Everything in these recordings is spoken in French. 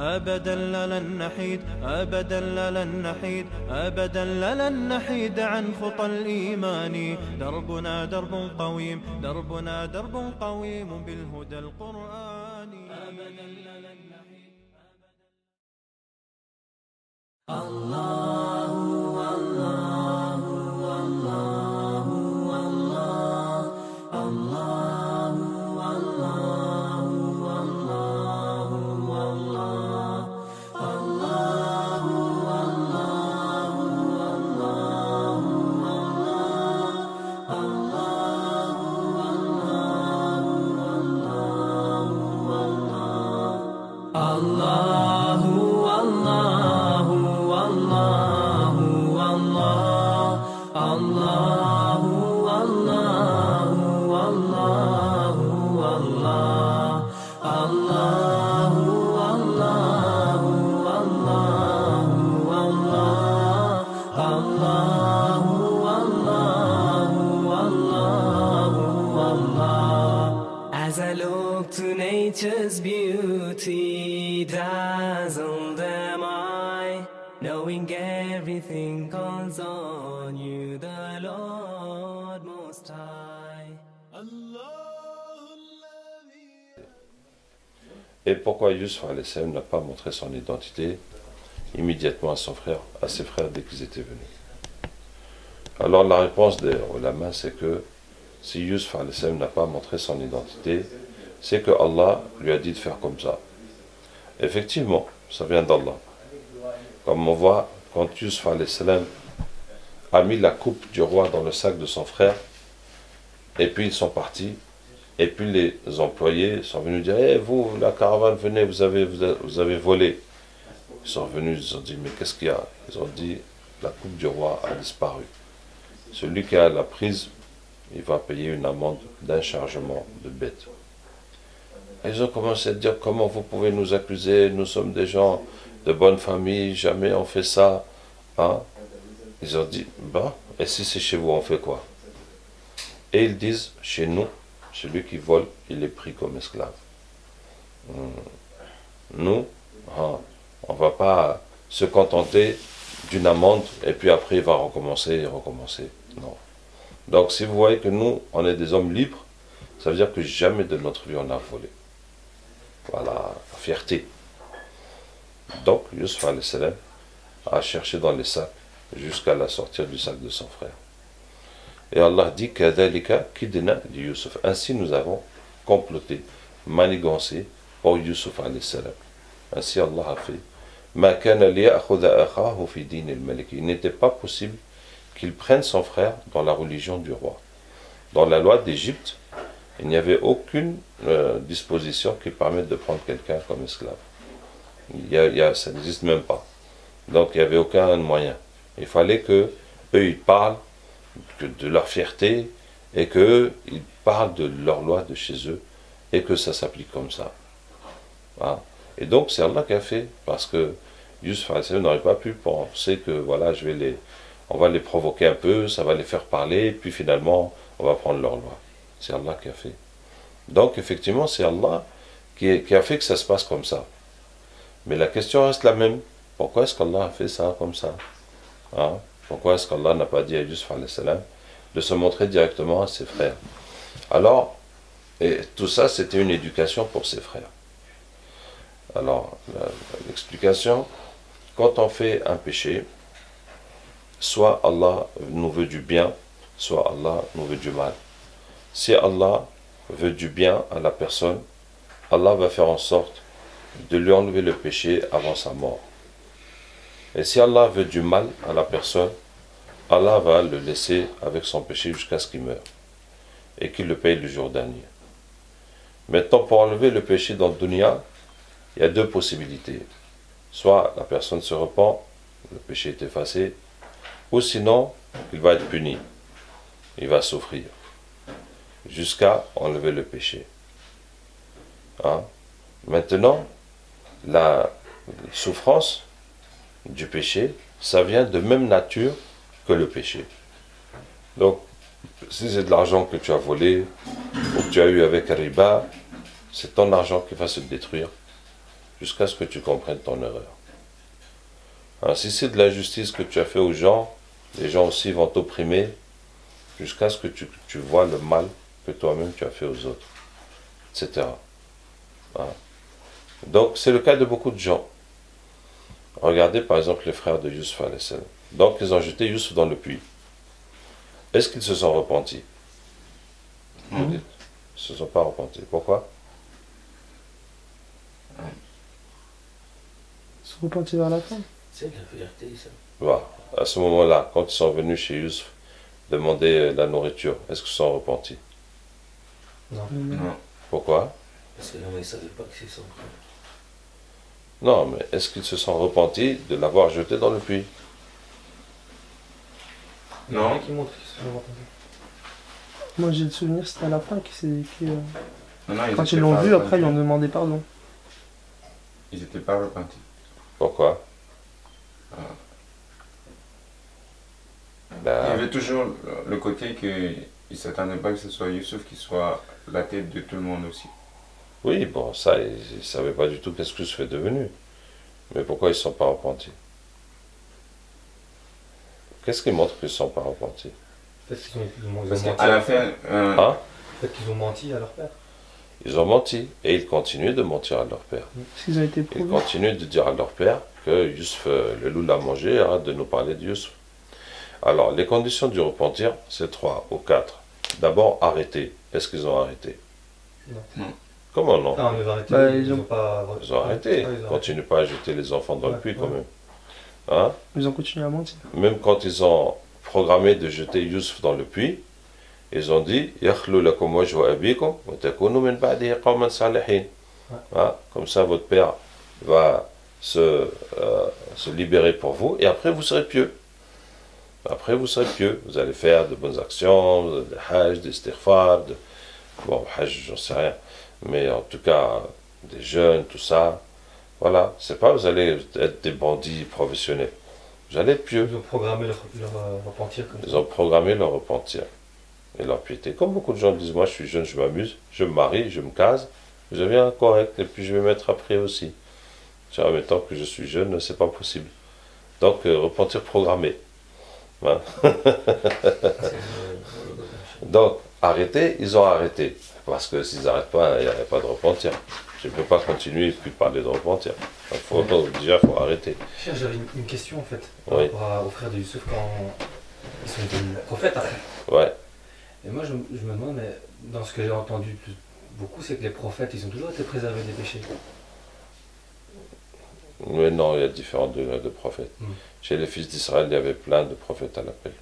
أبدا لن نحيد، أبدا لن نحيد، أبدا لن نحيد عن خطى الإيمان. دربنا درب قويم، دربنا درب قويم بالهدى القرآني. أبدا لن نحيد. الله الله الله الله الله الله الله الله الله As I look to nature's beauty, dazzled am I, knowing everything calls on you, the Lord Most High. Et pourquoi Yusuf alayhi salam n'a pas montré son identité immédiatement à son frère, à ses frères dès qu'ils étaient venus? Alors la réponse des ulama, c'est que si Yusuf alayhi salam n'a pas montré son identité, c'est que Allah lui a dit de faire comme ça. Effectivement, ça vient d'Allah. Comme on voit, quand Yusuf alayhi salam a mis la coupe du roi dans le sac de son frère, et puis ils sont partis, et puis les employés sont venus dire: hey, vous, la caravane, venez, vous avez volé. Ils sont venus, ils ont dit: mais qu'est-ce qu'il y a? Ils ont dit: la coupe du roi a disparu. Celui qui a la prise, il va payer une amende d'un chargement de bête. Ils ont commencé à dire: comment vous pouvez nous accuser? Nous sommes des gens de bonne famille, jamais on fait ça. Hein? Ils ont dit: bah, et si c'est chez vous, on fait quoi? Et ils disent: chez nous, celui qui vole, il est pris comme esclave. Nous, on ne va pas se contenter d'une amende et puis après il va recommencer et recommencer. Non. Donc si vous voyez que nous, on est des hommes libres, ça veut dire que jamais de notre vie on a volé. Voilà, la fierté. Donc Yusuf alayhi salam a cherché dans les sacs jusqu'à la sortie du sac de son frère. Et Allah dit: Kadhalika kidna li Yusuf. Ainsi nous avons comploté, manigancé pour Yusuf alayhi salam. Ainsi Allah a fait. Ma kana liya'khudha akhahu fi din al-malik. Il n'était pas possible qu'il prenne son frère dans la religion du roi. Dans la loi d'Égypte, il n'y avait aucune disposition qui permette de prendre quelqu'un comme esclave. Ça n'existe même pas. Donc il n'y avait aucun moyen. Il fallait que eux ils parlent de leur fierté et qu'ils parlent de leur loi de chez eux et que ça s'applique comme ça. Voilà. Et donc c'est Allah qui a fait, parce que Yusuf n'aurait pas pu penser que voilà, on va les provoquer un peu, ça va les faire parler, et puis finalement on va prendre leur loi. C'est Allah qui a fait. Donc effectivement c'est Allah qui a fait que ça se passe comme ça. Mais la question reste la même. Pourquoi est-ce qu'Allah a fait ça comme ça? Hein? Pourquoi est-ce qu'Allah n'a pas dit à Yusuf alayhi salam de se montrer directement à ses frères? Alors, et tout ça c'était une éducation pour ses frères. Alors, l'explication, quand on fait un péché, soit Allah nous veut du bien, soit Allah nous veut du mal. Si Allah veut du bien à la personne, Allah va faire en sorte de lui enlever le péché avant sa mort. Et si Allah veut du mal à la personne, Allah va le laisser avec son péché jusqu'à ce qu'il meure et qu'il le paye le jour dernier. Maintenant, pour enlever le péché dans le dunya, il y a deux possibilités. Soit la personne se repent, le péché est effacé, ou sinon, il va être puni. Il va souffrir jusqu'à enlever le péché. Hein? Maintenant, la souffrance du péché, ça vient de même nature que le péché. Donc, si c'est de l'argent que tu as volé, ou que tu as eu avec un riba, c'est ton argent qui va se détruire. jusqu'à ce que tu comprennes ton erreur. Alors, si c'est de l'injustice que tu as fait aux gens, les gens aussi vont t'opprimer jusqu'à ce que tu vois le mal que toi-même tu as fait aux autres, etc. Voilà. Donc c'est le cas de beaucoup de gens. Regardez par exemple les frères de Yusuf alayhi salam. Donc ils ont jeté Yusuf dans le puits. Est-ce qu'ils se sont repentis? Vous dites, ils ne se sont pas repentis. Pourquoi? Ils se repentir vers la fin. C'est la vérité, ça. Voilà. À ce moment-là, quand ils sont venus chez Yusuf demander la nourriture, est-ce qu'ils se sont repentis? Non. Non. Pourquoi? Parce que là, ils ne savaient pas que c'est son frère. Non, mais est-ce qu'ils se sont repentis de l'avoir jeté dans le puits? Non. Qui montre qu'ils se sont repentis. Moi j'ai le souvenir, c'était à la fin Non, non, quand étaient ils l'ont pas vu, après ils repentis. lui ont demandé pardon. Ils n'étaient pas repentis. Pourquoi? Il y Ben, avait toujours le côté qu'ils ne s'attendaient pas que ce soit Youssouf qui soit la tête de tout le monde aussi. oui, bon, ça, ils ne savaient pas du tout qu'est-ce que Yusuf est devenu. Mais pourquoi ils ne sont pas repentis? Qu'est-ce qui montre qu'ils ne sont pas repentis? Peut-être qu'ils ont Parce menti. qu'à la fin, Hein? Peut-être qu'ils ont menti à leur père. Ils ont menti. Et ils continuent de mentir à leur père. Parce qu'ils ont été Ils prouvés. continuent de dire à leur père que Yusuf, le loup l'a mangé, arrête de nous parler de Yusuf. Alors, les conditions du repentir, c'est 3 ou 4. D'abord, arrêter. Est-ce qu'ils ont arrêté? Non. Comment non? Ah, on les a arrêtés. Bah, ils ils ont- ont pas. Ils ont arrêté. Ah, ils ont Continue pas à jeter les enfants dans le Ouais, puits quand ouais. même. Hein? Ils ont continué à mentir. Même quand ils ont programmé de jeter Yusuf dans le puits, ils ont dit Yakhlu lakum wajhu abikum wa takunu min ba'dihi qawman salihin. Hein? Comme ça, votre père va se libérer pour vous et après vous serez pieux. Après vous serez pieux. Vous allez faire de bonnes actions, de hajj, des istighfar, bon, hajj, j'en sais rien. Mais en tout cas, des jeûnes, tout ça. Voilà. C'est pas vous allez être des bandits professionnels. Vous allez être pieux. Ils ont programmé leur repentir comme Ils ça. ont programmé leur repentir et leur piété. Comme beaucoup de gens disent, moi je suis jeune, je m'amuse, je me marie, je me case, je deviens correct et puis je vais mettre après aussi. Tiens, en même temps que je suis jeune, c'est pas possible. Donc, repentir programmé. Hein? Donc, arrêter, ils ont arrêté. Parce que s'ils n'arrêtent pas, il n'y aurait pas de repentir. Je ne peux pas continuer et puis parler de repentir. Déjà, il faut arrêter. Cher, j'avais une question en fait. Par Oui. rapport aux frères de Youssouf quand ils sont devenus prophètes après. Ouais. Et moi je me demande, mais dans ce que j'ai entendu beaucoup, c'est que les prophètes, ils ont toujours été préservés des péchés. Mais non, il y a différents degrés de prophètes. Mm. Chez les fils d'Israël, il y avait plein de prophètes à l'appel.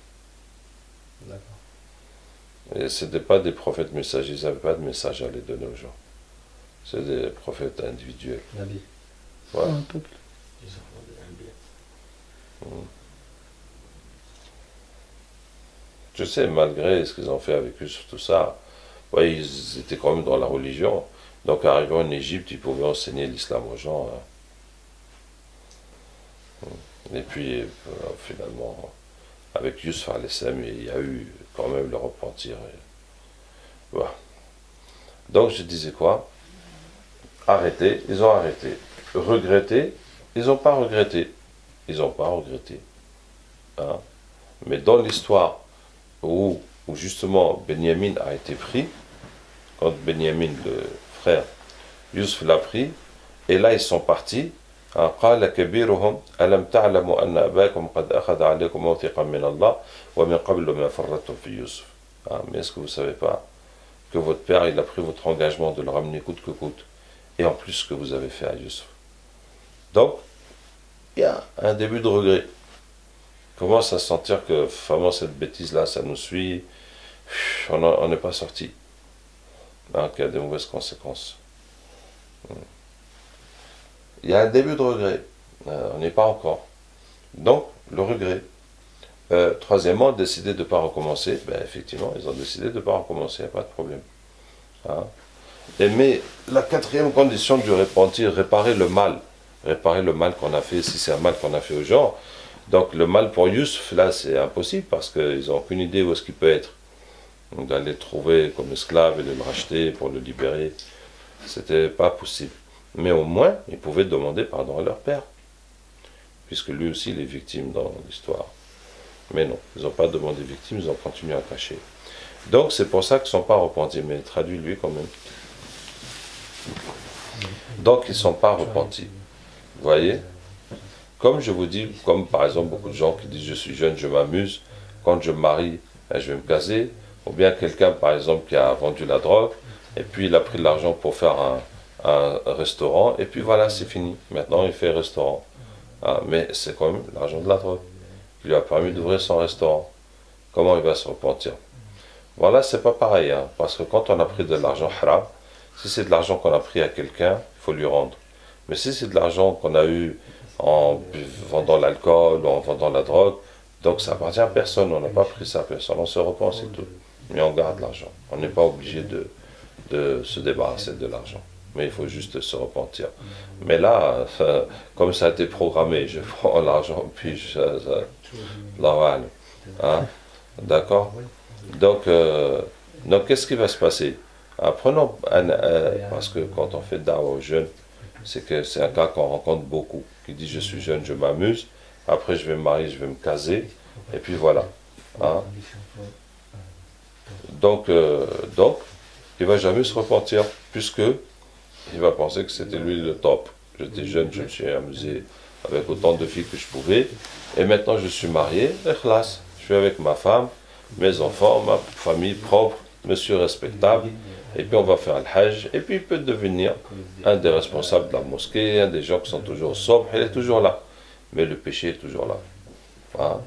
D'accord. Et ce n'étaient pas des prophètes messagers, ils n'avaient pas de message à les donner aux gens. C'est des prophètes individuels. Nabi. Ouais. Un peuple. Les enfants de Nabi. Je sais, malgré ce qu'ils ont fait avec eux sur tout ça, ouais, ils étaient quand même dans la religion. Donc, arrivant en Égypte, ils pouvaient enseigner l'islam aux gens. Hein. Et puis, finalement, avec Yusuf alayhi salam, il y a eu quand même le repentir. Voilà. Donc, je disais quoi? Arrêter, ils ont arrêté. Regretter, ils n'ont pas regretté. Ils n'ont pas regretté. Hein? Mais dans l'histoire où justement Benyamin a été pris, quand Benyamin, le frère, Yusuf l'a pris, et là ils sont partis. قال كبيرهم ألم تعلموا أن أباكم قد أخذ عليكم موثقا من الله ومن قبل ما فرطتم في يوسف. Mais est-ce que vous ne savez pas que votre père il a pris votre engagement de le ramener coûte que coûte, et en plus ce que vous avez fait à Yusuf. Donc, il y a un début de regret. On commence à sentir que vraiment cette bêtise-là, ça nous suit, on n'est pas sorti. Hein, qu'il y a des mauvaises conséquences. Il y a un début de regret. On n'est pas encore. Donc, le regret. Troisièmement, décider de ne pas recommencer. Ben, effectivement, ils ont décidé de ne pas recommencer, il n'y a pas de problème. Hein? Mais la quatrième condition du repentir, réparer le mal. Réparer le mal qu'on a fait, si c'est un mal qu'on a fait aux gens. Donc le mal pour Yusuf, là, c'est impossible parce qu'ils n'ont aucune idée où est-ce qu'il peut être. Donc d'aller le trouver comme esclave et de le racheter pour le libérer, c'était pas possible. Mais au moins, ils pouvaient demander pardon à leur père, puisque lui aussi il est victime dans l'histoire. Mais non, ils n'ont pas demandé victime, ils ont continué à cacher. Donc c'est pour ça qu'ils ne sont pas repentis, mais traduis-lui quand même. Donc ils ne sont pas repentis. Vous voyez? Comme je vous dis, comme par exemple beaucoup de gens qui disent je suis jeune, je m'amuse, quand je me marie, je vais me caser, ou bien quelqu'un par exemple qui a vendu la drogue, et puis il a pris de l'argent pour faire un restaurant, et puis voilà, c'est fini. Maintenant il fait restaurant. Ah, mais c'est quand même l'argent de la drogue qui lui a permis d'ouvrir son restaurant. Comment il va se repentir? Voilà, c'est pas pareil, hein, parce que quand on a pris de l'argent haram, si c'est de l'argent qu'on a pris à quelqu'un, il faut lui rendre. Mais si c'est de l'argent qu'on a eu en vendant l'alcool ou en vendant la drogue, donc ça appartient à personne, on n'a pas pris ça à personne, on se repent, c'est tout. Mais on garde l'argent. On n'est pas obligé de se débarrasser de l'argent. Mais il faut juste se repentir. Mais là, comme ça a été programmé, je prends l'argent, puis je... Hein? D'accord? Donc qu'est-ce qui va se passer? Prenons parce que quand on fait dawa aux jeunes, c'est un cas qu'on rencontre beaucoup, qui dit je suis jeune, je m'amuse, après je vais me marier, je vais me caser, et puis voilà. Hein? Donc, il ne va jamais se repentir, puisque il va penser que c'était lui le top. J'étais jeune, je me suis amusé avec autant de filles que je pouvais, et maintenant je suis marié, ikhlas, je suis avec ma femme, mes enfants, ma famille propre, monsieur respectable, et puis on va faire le hajj, et puis il peut devenir un des responsables de la mosquée, un des gens qui sont toujours sobres, il est toujours là, mais le péché est toujours là. Hein?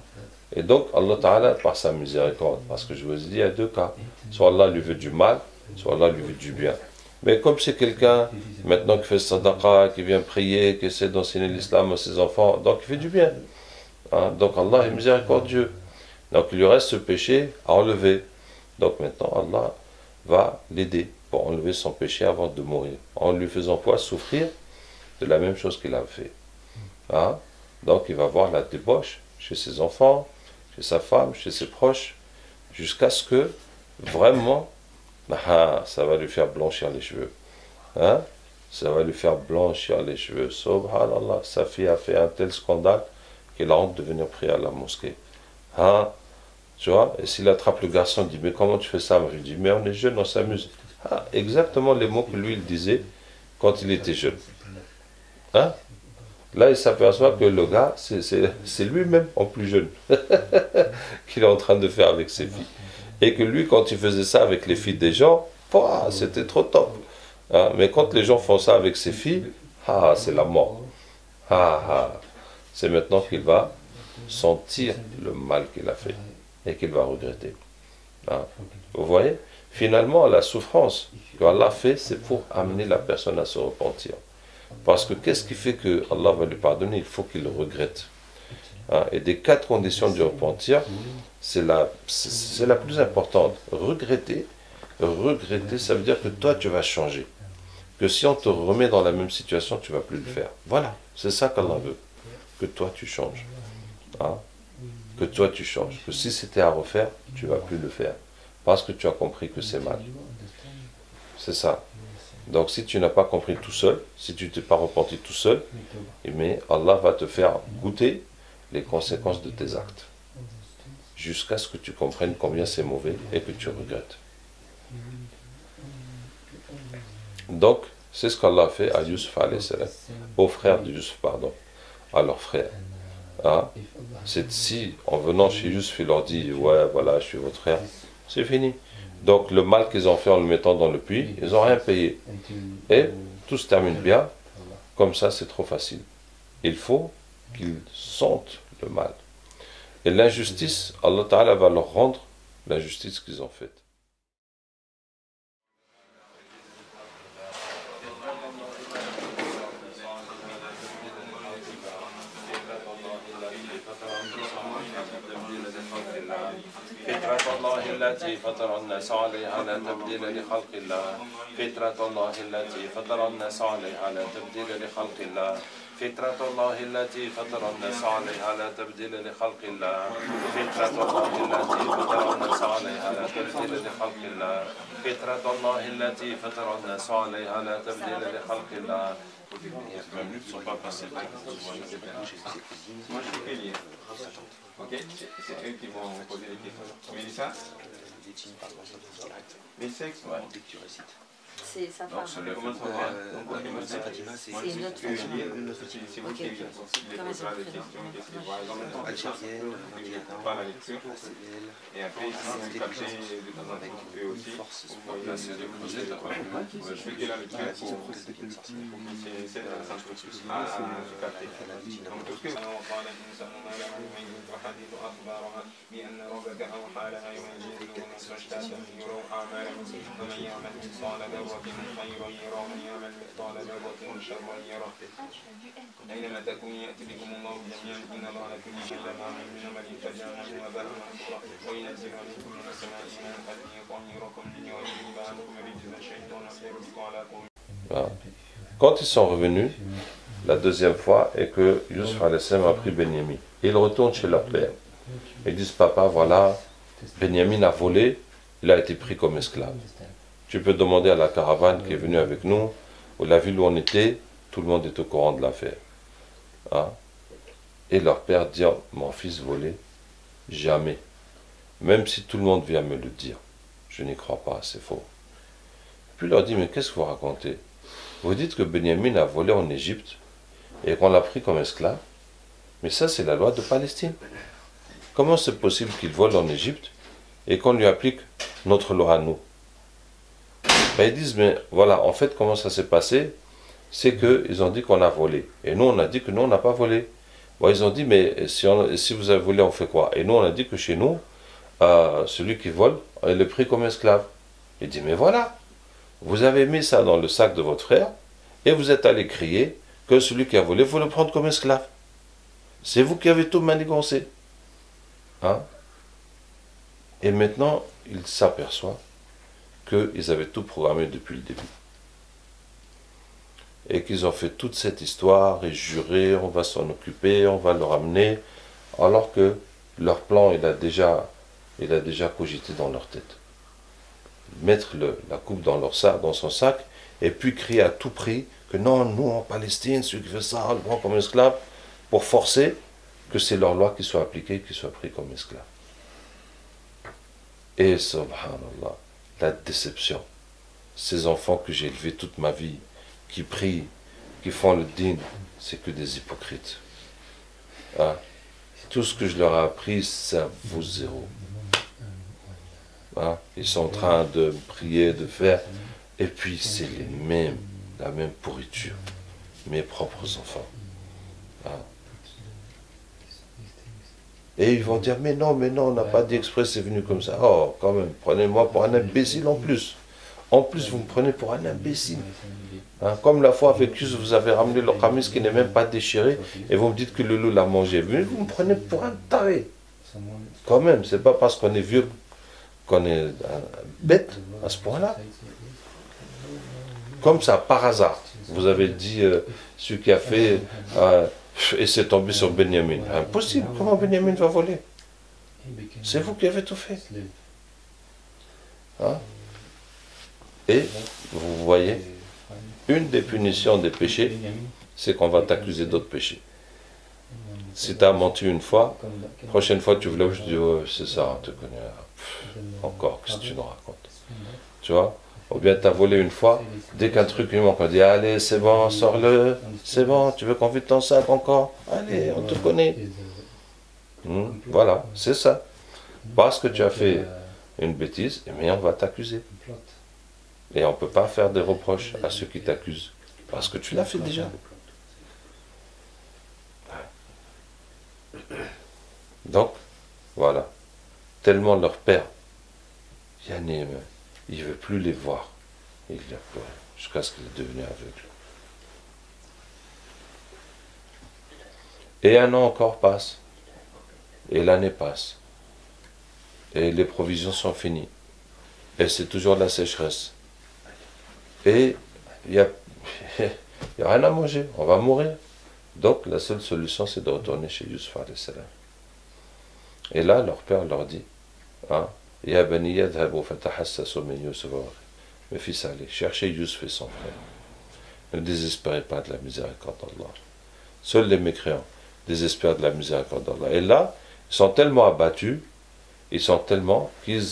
Et donc Allah Ta'ala, par sa miséricorde, parce que je vous ai dit, il y a deux cas, soit Allah lui veut du mal, soit Allah lui veut du bien. Mais comme c'est quelqu'un maintenant qui fait sadaqa, qui vient prier, qui essaie d'enseigner l'islam à ses enfants, donc il fait du bien. Hein? Donc Allah est miséricordieux. Donc il lui reste ce péché à enlever. Donc maintenant Allah va l'aider pour enlever son péché avant de mourir, en lui faisant quoi? Souffrir de la même chose qu'il a fait. Hein? Donc il va voir la débauche chez ses enfants, chez sa femme, chez ses proches, jusqu'à ce que vraiment ça va lui faire blanchir les cheveux. Hein? Ça va lui faire blanchir les cheveux. Subhanallah, sa fille a fait un tel scandale qu'il a honte de venir prier à la mosquée. Hein? Tu vois? Et s'il attrape le garçon, il dit mais comment tu fais ça? Je lui dis mais on est jeune, on s'amuse. Ah, exactement les mots que lui il disait quand il était jeune. Hein? Là il s'aperçoit que le gars c'est lui-même en plus jeune qu'il est en train de faire avec ses filles. Et que lui quand il faisait ça avec les filles des gens, c'était trop top. Hein? Mais quand les gens font ça avec ses filles, c'est la mort. C'est maintenant qu'il va sentir le mal qu'il a fait et qu'il va regretter. Hein? Vous voyez? Finalement, la souffrance que Allah fait, c'est pour amener la personne à se repentir. Parce que qu'est-ce qui fait que Allah va lui pardonner? Il faut qu'il le regrette. Hein? Et des 4 conditions du repentir, c'est la plus importante. Regretter, ça veut dire que toi, tu vas changer. Que si on te remet dans la même situation, tu ne vas plus le faire. Voilà, c'est ça qu'Allah veut. Que toi, tu changes. Hein? Que toi, tu changes. Que si c'était à refaire, tu ne vas plus le faire. Parce que tu as compris que c'est mal. C'est ça. Donc si tu n'as pas compris tout seul, si tu ne t'es pas repenti tout seul, mais Allah va te faire goûter les conséquences de tes actes. Jusqu'à ce que tu comprennes combien c'est mauvais et que tu regrettes. Donc, c'est ce qu'Allah a fait à Yusuf alayhi salam, aux frères de Yusuf, pardon, à leurs frères. Hein? C'est si, en venant chez Yusuf, il leur dit, ouais, voilà, je suis votre frère, c'est fini. Donc, le mal qu'ils ont fait en le mettant dans le puits, ils n'ont rien payé. Et tout se termine bien, comme ça, c'est trop facile. Il faut qu'ils sentent le mal. Et l'injustice, Allah Ta'ala va leur rendre l'injustice qu'ils ont faite. التي فطر الناس عليها لا تبديل لخلق الله فطرة الله التي فطر الناس عليها لا تبديل لخلق الله فطرة الله التي فطر الناس عليها لا تبديل لخلق الله فطرة الله التي فطر الناس عليها لا تبديل لخلق الله فطرة الله التي فطر الناس عليها لا تبديل لخلق الله. Ne sont pas passés. Moi, je suis que lire. Ok, c'est eux qui vont poser les questions. Mélissa, les sexes, ouais. C'est sa femme. Comment ça va? C'est une autre femme. C'est vous qui posez les questions. Par la lecture. Et après, si vous captez de temps en temps un peu aussi, vous voyez la série projet. Je fais que la lecture pour c'est la centre. Ah, j'ai capté. Donc, tout ce que بأن ربك أوحى لها يميز من تشتاق يروا أعمالهم ومن يعمل مثقال ذرة خيرا يرى ومن يعمل مثقال ذرة شرا يرى أينما تكون يأتي بكم الله جميعا إن الله لكل شيء عليم من عمل فجعله وباء منثورا وينزل عليكم من السماء ماء فليطهركم به ويذهب عنكم رجز الشيطان ويربط على قلوبكم. Quand ils sont revenus la deuxième fois et que Yusuf a pris Benyamin, ils retournent chez leur père. Ils disent, papa, voilà, Benyamin a volé, il a été pris comme esclave. Tu peux demander à la caravane qui est venue avec nous, ou la ville où on était, tout le monde est au courant de l'affaire. Hein? Et leur père dit, oh, mon fils volé, jamais. Même si tout le monde vient me le dire, je n'y crois pas, c'est faux. Puis il leur dit, mais qu'est-ce que vous racontez? Vous dites que Benyamin a volé en Égypte et qu'on l'a pris comme esclave, mais ça c'est la loi de Palestine. Comment c'est possible qu'il vole en Égypte et qu'on lui applique notre loi à nous? Ben, ils disent, mais voilà, en fait, comment ça s'est passé? C'est qu'ils ont dit qu'on a volé. Et nous, on a dit que nous, on n'a pas volé. Bon, ils ont dit, mais si vous avez volé, on fait quoi? Et nous, on a dit que chez nous, celui qui vole, il est pris comme esclave. Il dit, mais voilà, vous avez mis ça dans le sac de votre frère et vous êtes allé crier que celui qui a volé, il faut le prendre comme esclave. C'est vous qui avez tout manigancé. Hein? Et maintenant, ils s'aperçoivent qu'ils avaient tout programmé depuis le début. Et qu'ils ont fait toute cette histoire et juré, on va s'en occuper, on va le ramener, alors que leur plan, il a déjà cogité dans leur tête. Mettre la coupe dans son sac, et puis crier à tout prix que non, nous en Palestine, celui qui fait ça, on le prend comme esclave, pour forcer que c'est leur loi qui soit appliquée, qu'ils soient pris comme esclaves. Et subhanallah, la déception. Ces enfants que j'ai élevés toute ma vie, qui prient, qui font le din, c'est que des hypocrites. Hein? Tout ce que je leur ai appris, ça vaut zéro. Hein? Ils sont en train de prier, de faire, et puis c'est la même pourriture. Mes propres enfants. Hein? Et ils vont dire, mais non, on n'a pas dit exprès, c'est venu comme ça. Oh, quand même, prenez-moi pour un imbécile en plus. En plus, vous me prenez pour un imbécile. Hein, comme la fois avec Yus, vous avez ramené le kamis qui n'est même pas déchiré, et vous me dites que le loup l'a mangé. Mais vous me prenez pour un taré. Quand même, c'est pas parce qu'on est vieux qu'on est bête à ce point-là. Comme ça, par hasard. Vous avez dit, celui qui a fait... et c'est tombé sur Benyamin. Impossible, comment Benyamin va voler? C'est vous qui avez tout fait. Hein? Et, vous voyez, une des punitions des péchés, c'est qu'on va t'accuser d'autres péchés. Si tu as menti une fois, la prochaine fois tu voulais, je dis, oh, c'est ça, on te connaît. Encore, qu'est-ce que tu nous racontes? Tu vois? Ou bien tu as volé une fois, dès qu'un truc lui manque, on dit, allez, c'est bon, sors-le, c'est bon, tu veux qu'on vide ton sac encore? Allez, on te connaît. Voilà, c'est ça. Parce que tu as fait une bêtise, mais on va t'accuser. Et on ne peut pas faire des reproches à ceux qui t'accusent, parce que tu l'as fait déjà. Donc, voilà. Tellement leur père, il ne veut plus les voir. Il a pleuré jusqu'à ce qu'il est devenu aveugle. Et un an encore passe. Et l'année passe. Et les provisions sont finies. Et c'est toujours la sécheresse. Et il n'y a rien à manger. On va mourir. Donc la seule solution, c'est de retourner chez Yusuf alayhi salam. Et là, leur père leur dit, hein, Ya bani yadhabu fatahassasu min Yusuf. Mes fils, allez, cherchez Yusuf et son frère. Ne désespérez pas de la miséricorde d'Allah. Seuls les mécréants désespèrent de la miséricorde d'Allah. Et là, ils sont tellement abattus, ils sont tellement qu'ils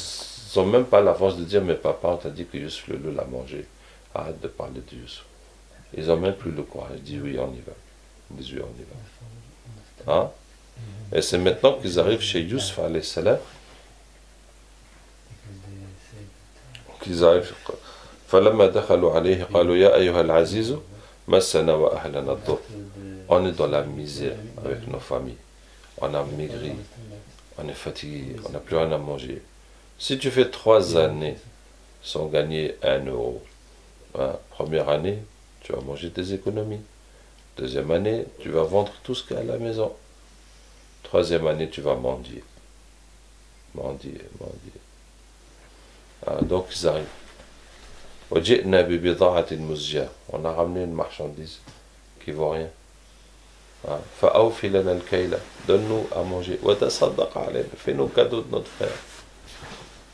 n'ont même pas la force de dire, mais papa, on t'a dit que Yusuf le loup l'a mangé. Arrête de parler de Yusuf. Ils n'ont même plus le courage. Ils disent, oui, on y va. Ils disent, oui, on y va. Hein? Et c'est maintenant qu'ils arrivent chez Yusuf alayhi salam, qu'ils arrivent. فلما دخلوا عليه قالوا يا أيها العزيز مسنا وأهلنا الضر. On est dans la misère avec nos familles. On a maigri, on est fatigué, on n'a plus rien à manger. Si tu fais 3 années sans gagner 1 euro, hein, première année, tu vas manger tes économies. Deuxième année, tu vas vendre tout ce qu'il y a à la maison. Troisième année, tu vas mendier. Mendier. Ah, donc ils arrivent. On a ramené une marchandise qui vaut rien. Donne-nous à manger. Fais-nous cadeau de notre frère.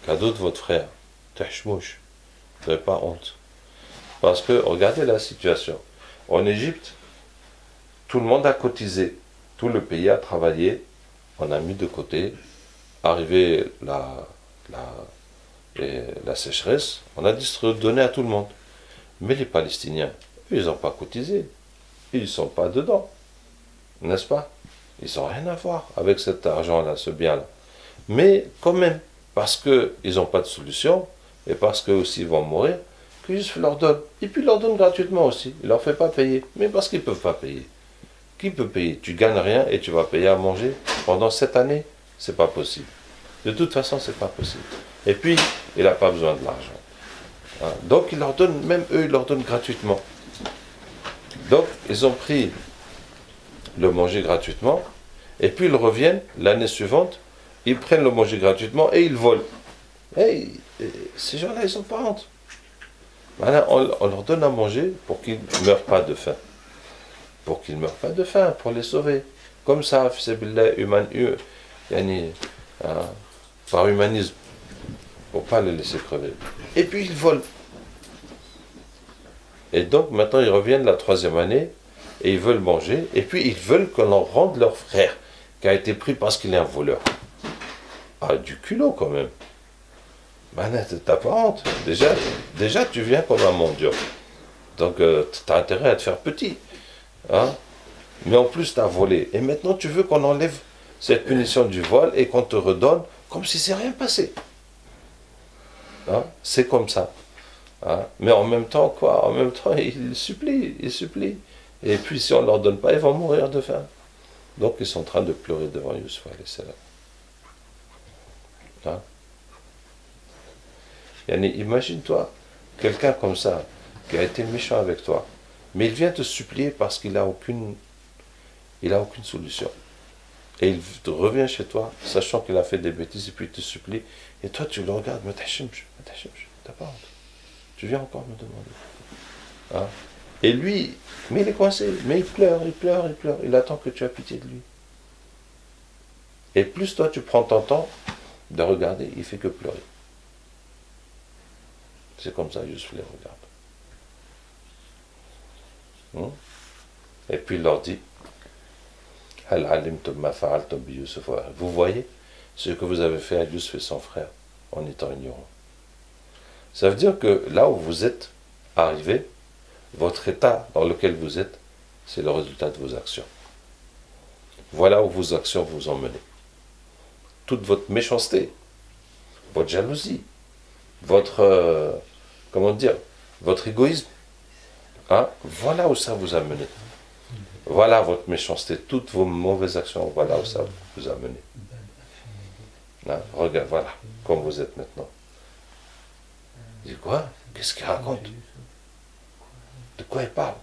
Cadeau de votre frère. Tahchmouch. Vous n'avez pas honte. Parce que, regardez la situation. En Égypte, tout le monde a cotisé. Tout le pays a travaillé. On a mis de côté. Arrivé la sécheresse, on a donné à tout le monde. Mais les Palestiniens, eux, ils n'ont pas cotisé. Ils ne sont pas dedans. N'est-ce pas? Ils n'ont rien à voir avec cet argent-là, ce bien-là. Mais quand même, parce qu'ils n'ont pas de solution, et parce qu'eux aussi ils vont mourir, que Yusuf leur donne. Et puis il leur donne gratuitement aussi. Il ne leur fait pas payer. Mais parce qu'ils ne peuvent pas payer. Qui peut payer? Tu gagnes rien et tu vas payer à manger pendant 7 années? C'est pas possible. De toute façon, c'est pas possible. Et puis, il n'a pas besoin de l'argent. Hein? Donc, il leur donne, même eux, ils leur donnent gratuitement. Donc, ils ont pris le manger gratuitement, et puis ils reviennent l'année suivante, ils prennent le manger gratuitement et ils volent. Et ces gens-là, ils n'ont pas honte. Voilà, on leur donne à manger pour qu'ils ne meurent pas de faim. Pour qu'ils ne meurent pas de faim, pour les sauver. Comme ça, par humanisme. Pour ne pas les laisser crever. Et puis ils volent. Et donc maintenant ils reviennent la 3e année et ils veulent manger. Et puis ils veulent qu'on leur rende leur frère qui a été pris parce qu'il est un voleur. Ah, du culot quand même. T'as pas honte. Déjà tu viens comme un mendiant. Donc tu as intérêt à te faire petit. Hein? Mais en plus tu as volé. Et maintenant tu veux qu'on enlève cette punition du vol et qu'on te redonne comme si c'est rien passé. Hein? C'est comme ça. Hein? Mais en même temps, quoi? En même temps, ils supplient. Et puis, si on ne leur donne pas, ils vont mourir de faim. Donc, ils sont en train de pleurer devant Yusuf alayhi salam. Hein? Imagine-toi, quelqu'un comme ça, qui a été méchant avec toi, mais il vient te supplier parce qu'il n'a aucune solution. Et il revient chez toi, sachant qu'il a fait des bêtises, et puis il te supplie. Et toi, tu le regardes, mais t'as pas honte. Tu viens encore me demander. Hein? Et lui, mais il est coincé, mais il pleure. Il attend que tu aies pitié de lui. Et plus toi, tu prends ton temps de regarder, il fait que pleurer. C'est comme ça, Yusuf les regarde. Et puis il leur dit, vous voyez ce que vous avez fait à Yusuf et son frère en étant ignorant. Ça veut dire que là où vous êtes arrivé, votre état dans lequel vous êtes, c'est le résultat de vos actions. Voilà où vos actions vous ont mené. Toute votre méchanceté, votre jalousie, votre, votre égoïsme, hein, voilà où ça vous a mené. Voilà votre méchanceté, toutes vos mauvaises actions, voilà où ça vous a mené. Hein, regarde, voilà, comme vous êtes maintenant. Il dit quoi? Qu'est-ce qu'il raconte? De quoi il parle?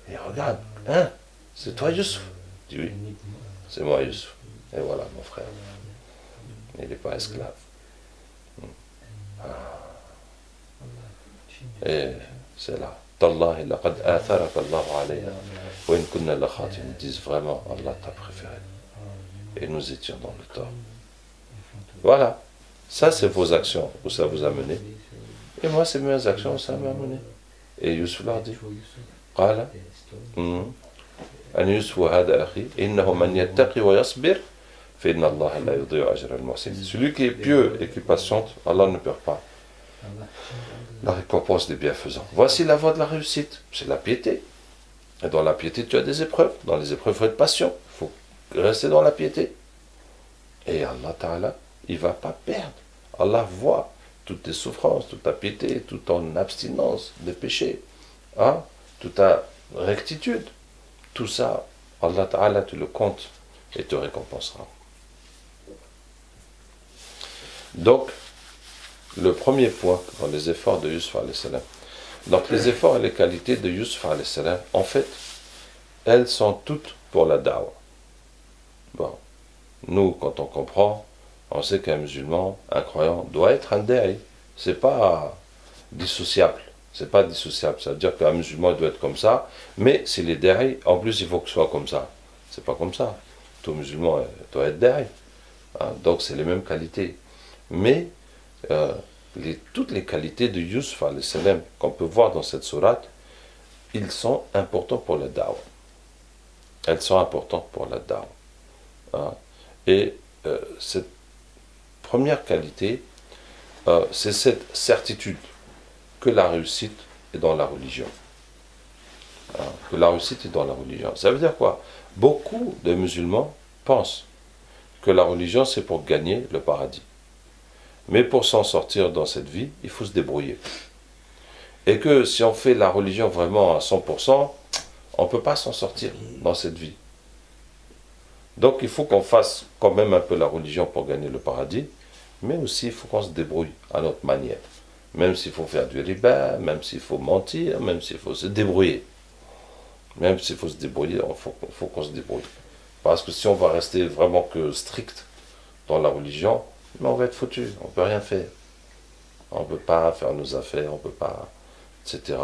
Et regarde, hein? C'est toi Yusuf? Il dit oui, c'est moi Yusuf. Et voilà mon frère. Il n'est pas esclave. Et c'est là. Tallahi laqad atharaka Allahu alayha wa in kunna la khatin. Ils disent vraiment, Allah t'a préféré. Et nous étions dans le tort. Voilà. Ça, c'est vos actions où ça vous a mené. Et moi, c'est mes actions où ça m'a mené. Et Yusuf leur dit, قال أن يوسف هذا أخي إنه من يتقي ويصبر فإن الله لا يضيع أجر المحسنين. Celui qui est pieux et qui patiente, Allah ne perd pas la récompense des bienfaisants. Voici la voie de la réussite, c'est la piété. Et dans la piété, tu as des épreuves. Dans les épreuves, il faut être patient. Il faut rester dans la piété. Et Allah Ta'ala, il ne va pas perdre. Allah voit toutes tes souffrances, toute ta piété, toute ton abstinence des péchés, hein, toute ta rectitude. Tout ça, Allah Ta'ala te le compte et te récompensera. Donc, le premier point dans les efforts de Yusuf alayhi salam. Donc les efforts et les qualités de Yusuf alayhi salam, en fait, elles sont toutes pour la da'wah. Bon, nous, quand on comprend, on sait qu'un musulman, un croyant, doit être un da'i. C'est pas dissociable. C'est pas dissociable. Ça veut dire qu'un musulman doit être comme ça, mais s'il est da'i, en plus il faut que ce soit comme ça. C'est pas comme ça. Tout musulman doit être da'i. Hein, donc c'est les mêmes qualités. Mais toutes les qualités de Yusuf alayhi salam qu'on peut voir dans cette sourate, ils sont importants pour la da'wah. Elles sont importantes pour la da'wah. Hein. Et cette première qualité, c'est cette certitude que la réussite est dans la religion. Hein, que la réussite est dans la religion. Ça veut dire quoi? Beaucoup de musulmans pensent que la religion c'est pour gagner le paradis. Mais pour s'en sortir dans cette vie, il faut se débrouiller. Et que si on fait la religion vraiment à 100%, on ne peut pas s'en sortir dans cette vie. Donc il faut qu'on fasse quand même un peu la religion pour gagner le paradis, mais aussi il faut qu'on se débrouille à notre manière. Même s'il faut faire du riba, même s'il faut mentir, même s'il faut se débrouiller. Même s'il faut se débrouiller, il faut qu'on se débrouille. Parce que si on va rester vraiment que strict dans la religion, mais on va être foutu, on ne peut rien faire. On ne peut pas faire nos affaires, on ne peut pas, etc.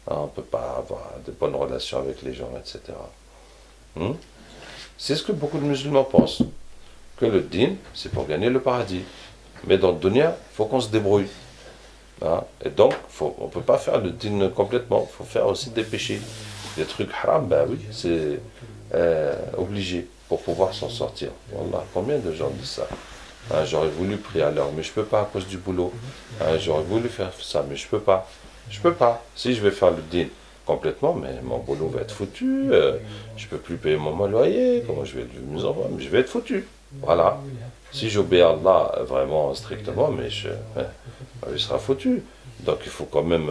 On ne peut pas avoir de bonnes relations avec les gens, etc. C'est ce que beaucoup de musulmans pensent. Que le din, c'est pour gagner le paradis. Mais dans le dunya, il faut qu'on se débrouille. Hein? Et donc, on ne peut pas faire le din complètement. Il faut faire aussi des péchés. Des trucs haram, ben oui, c'est obligé pour pouvoir s'en sortir. Wallah, combien de gens disent ça? Hein, j'aurais voulu prier à l'heure, mais je ne peux pas à cause du boulot. Hein, j'aurais voulu faire ça, mais je ne peux pas. Je ne peux pas. Si je vais faire le din complètement, mais mon boulot va être foutu. Je ne peux plus payer mon loyer. Comment je vais mes enfants? Mais je vais être foutu. Voilà. Si j'obéis à Allah vraiment strictement, mais il sera foutu. Donc il faut quand même,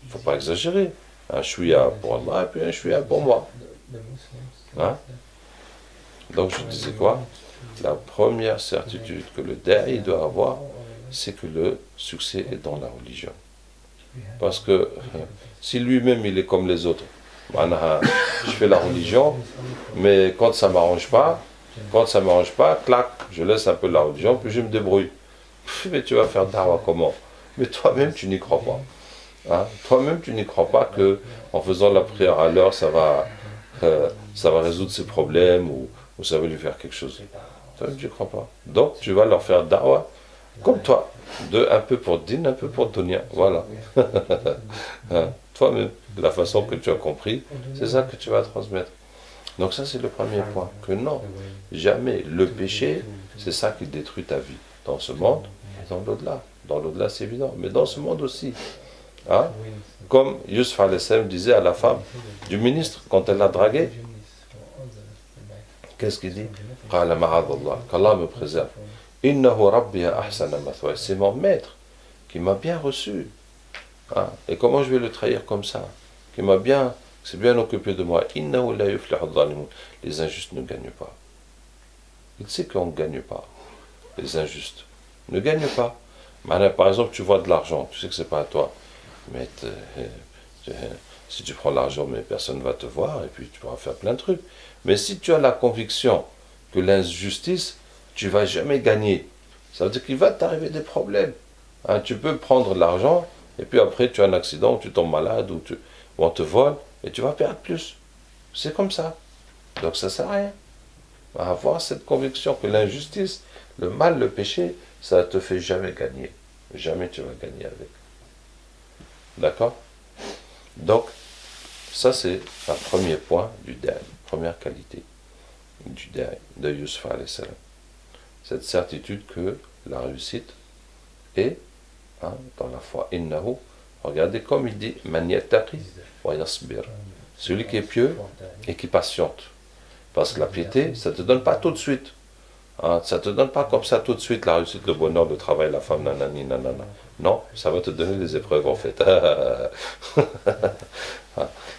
il ne faut pas exagérer. Un chouïa pour Allah et puis un chouïa pour moi. Hein? Donc je disais quoi? La première certitude que le da'i doit avoir, c'est que le succès est dans la religion. Parce que si lui-même il est comme les autres, je fais la religion, mais quand ça ne m'arrange pas, clac, je laisse un peu la religion, puis je me débrouille. Mais tu vas faire da'wah comment? Mais toi-même tu n'y crois pas. Hein? Toi-même tu n'y crois pas que en faisant la prière à l'heure, ça va résoudre ses problèmes ou ça va lui faire quelque chose. Toi-même tu ne crois pas. Donc tu vas leur faire da'wah comme toi. Un peu pour din, un peu pour dunya. Voilà. Hein? Toi-même, de la façon que tu as compris, c'est ça que tu vas transmettre. Donc ça c'est le premier point. Que non, jamais le péché, c'est ça qui détruit ta vie. Dans ce monde et dans l'au-delà. Dans l'au-delà c'est évident, mais dans ce monde aussi. Hein? Comme Yusuf alayhi salam disait à la femme du ministre quand elle l'a dragué, qu'est-ce qu'il dit? Qu'Allah me préserve. C'est mon maître qui m'a bien reçu. Hein? Et comment je vais le trahir comme ça? Qui s'est bien occupé de moi. Les injustes ne gagnent pas. Il sait qu'on ne gagne pas. Les injustes ne gagnent pas. Par exemple, tu vois de l'argent, tu sais que c'est pas à toi. Mais si tu prends l'argent, mais personne ne va te voir, et puis tu pourras faire plein de trucs. Mais si tu as la conviction que l'injustice, tu ne vas jamais gagner, ça veut dire qu'il va t'arriver des problèmes. Hein, tu peux prendre l'argent et puis après tu as un accident, ou tu tombes malade, ou on te vole, et tu vas perdre plus. C'est comme ça. Donc ça sert à rien. Avoir cette conviction que l'injustice, le mal, le péché, ça ne te fait jamais gagner. Jamais tu vas gagner avec. D'accord? Donc, ça c'est un premier point du dernier, première qualité du dernier, de Yusuf alayhi salam. Cette certitude que la réussite est dans la foi. Innahu, regardez comme il dit, man yattaqi wa yasbir. Celui qui est pieux et qui patiente. Parce que la piété, ça ne te donne pas tout de suite. Ça ne te donne pas comme ça tout de suite la réussite, le bonheur, le travail, la femme, nanani, nanana. Non, ça va te donner les épreuves en fait.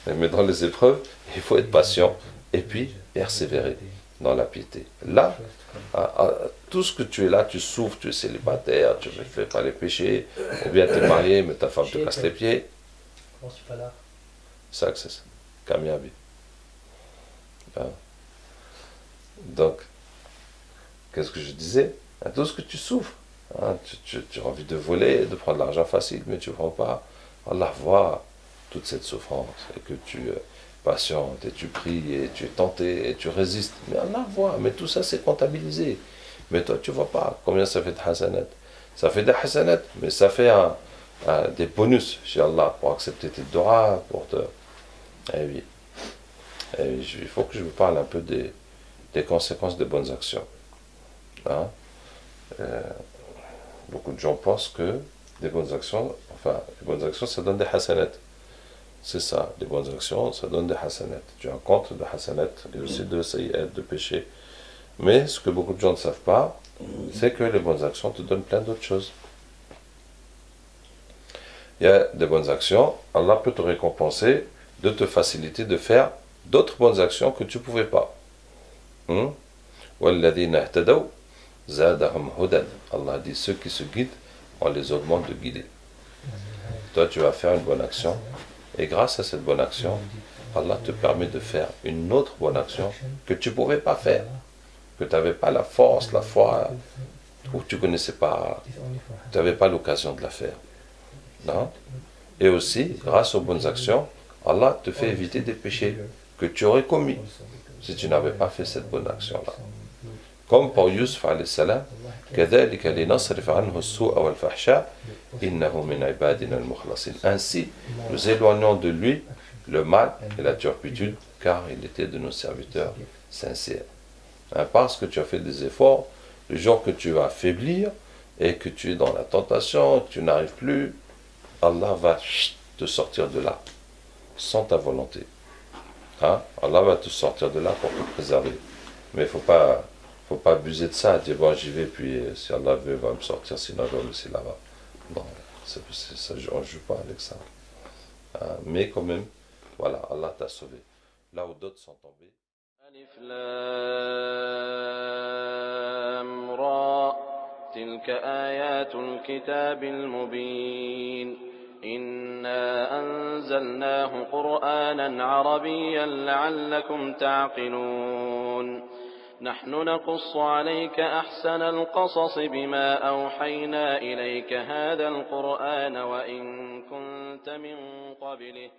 Mais dans les épreuves, il faut être patient et puis persévérer dans la piété. Là, tout ce que tu es là, tu souffres, tu es célibataire, tu ne fais pas les péchés, ou bien tu es marié, mais ta femme te casse les pieds. Ça, c'est ça. Kamiabi. Donc, qu'est-ce que je disais? Tout ce que tu souffres. Tu as envie de voler, de prendre l'argent facile, mais tu ne prends pas. Allah voit toute cette souffrance et que tu patientes et tu pries et tu es tenté et tu résistes. Mais Allah voit, mais tout ça c'est comptabilisé. Mais toi tu ne vois pas combien ça fait de hasanat. Ça fait des hasanat, mais ça fait des bonus chez Allah pour accepter tes doigts, pour te... Eh oui. Il faut que je vous parle un peu des conséquences des bonnes actions. Beaucoup de gens pensent que les bonnes actions, ça donne des hasanat. C'est ça, les bonnes actions, ça donne des hasanat. Tu as un compte de hasanat et aussi de sayyat, de péché. Mais ce que beaucoup de gens ne savent pas, c'est que les bonnes actions te donnent plein d'autres choses. Il y a des bonnes actions, Allah peut te récompenser, de te faciliter de faire d'autres bonnes actions que tu ne pouvais pas. وَالَّذِينَ اهْتَدَوْا زَادَهُمْ هُدًى. Allah dit, ceux qui se guident, on les augmente de guider. Toi, tu vas faire une bonne action, et grâce à cette bonne action, Allah te permet de faire une autre bonne action que tu ne pouvais pas faire, que tu n'avais pas la force, la foi, ou tu ne connaissais pas, tu n'avais pas l'occasion de la faire. Non? Et aussi, grâce aux bonnes actions, Allah te fait éviter des péchés que tu aurais commis si tu n'avais pas fait cette bonne action-là. Comme pour Yusuf alayhi salam, كذلك لنصرف عنه السوء والفحشاء إنه من عبادنا المخلصين. Ainsi, nous éloignons de lui le mal et la turpitude, car il était de nos serviteurs sincères. Parce que tu as fait des efforts, le jour que tu vas faiblir et que tu es dans la tentation, que tu n'arrives plus, Allah va te sortir de là, sans ta volonté. Allah va te sortir de là pour te préserver. Mais il ne faut pas abuser de ça, dire bon j'y vais, puis si Allah veut, il va me sortir, sinon il va me laisser là-bas. Non, ça, on ne joue pas avec ça. Mais quand même, voilà, Allah t'a sauvé. Là où d'autres sont tombés. Alif Lam Ra, tilka ayatul kitabil mubin. إنا أنزلناه قرآنا عربيا لعلكم تعقلون نحن نقص عليك أحسن القصص بما أوحينا إليك هذا القرآن وإن كنت من قبله